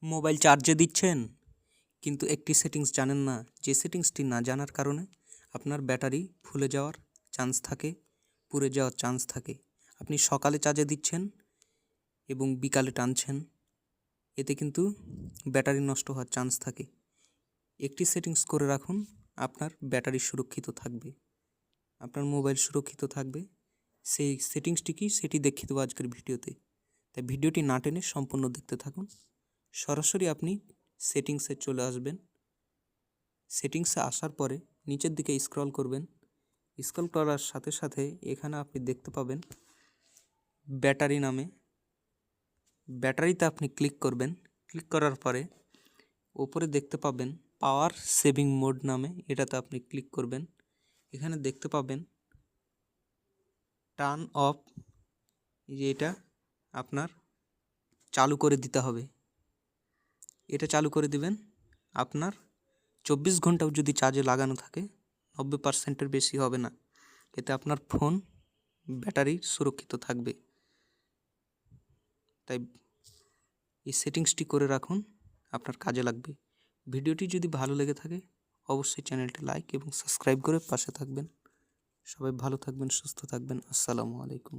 Mobile চার্জে দিচ্ছেন কিন্তু একটি সেটিংস জানেন না, যে সেটিংসটি না জানার কারণে আপনার ব্যাটারি ফুলে যাওয়ার চান্স থাকে, পুড়ে যাওয়ার চান্স থাকে। আপনি সকালে চার্জে দিচ্ছেন এবং বিকালে টানছেন, এতে কিন্তু ব্যাটারি নষ্ট হওয়ার চান্স থাকে। একটি সেটিংস করে রাখুন, আপনার ব্যাটারি সুরক্ষিত থাকবে, আপনার মোবাইল সুরক্ষিত থাকবে। সেই সেটিংসটি কি সেটি দেখিয়ে দেবো আজকের ভিডিওতে, তাই ভিডিওটি না টেনে সম্পূর্ণ দেখতে থাকুন। সরাসরি আপনি সেটিংসে চলে আসবেন। সেটিংসে আসার পরে নিচের দিকে স্ক্রল করবেন। স্ক্রল করার সাথে সাথে এখানে আপনি দেখতে পাবেন ব্যাটারি নামে, ব্যাটারিতে আপনি ক্লিক করবেন। ক্লিক করার পরে ওপরে দেখতে পাবেন পাওয়ার সেভিং মোড নামে, এটাতে আপনি ক্লিক করবেন। এখানে দেখতে পাবেন টার্ন অফ, যে এটা আপনার চালু করে দিতে হবে। এটা চালু করে দিবেন। আপনার 24 ঘন্টাও যদি চার্জে লাগানো থাকে 90%-এর বেশি হবে না, এতে আপনার ফোন ব্যাটারি সুরক্ষিত থাকবে। তাই এই সেটিংসটি করে রাখুন, আপনার কাজে লাগবে। ভিডিওটি যদি ভালো লেগে থাকে অবশ্যই চ্যানেলটি লাইক এবং সাবস্ক্রাইব করে পাশে থাকবেন। সবাই ভালো থাকবেন, সুস্থ থাকবেন। আসসালামু আলাইকুম।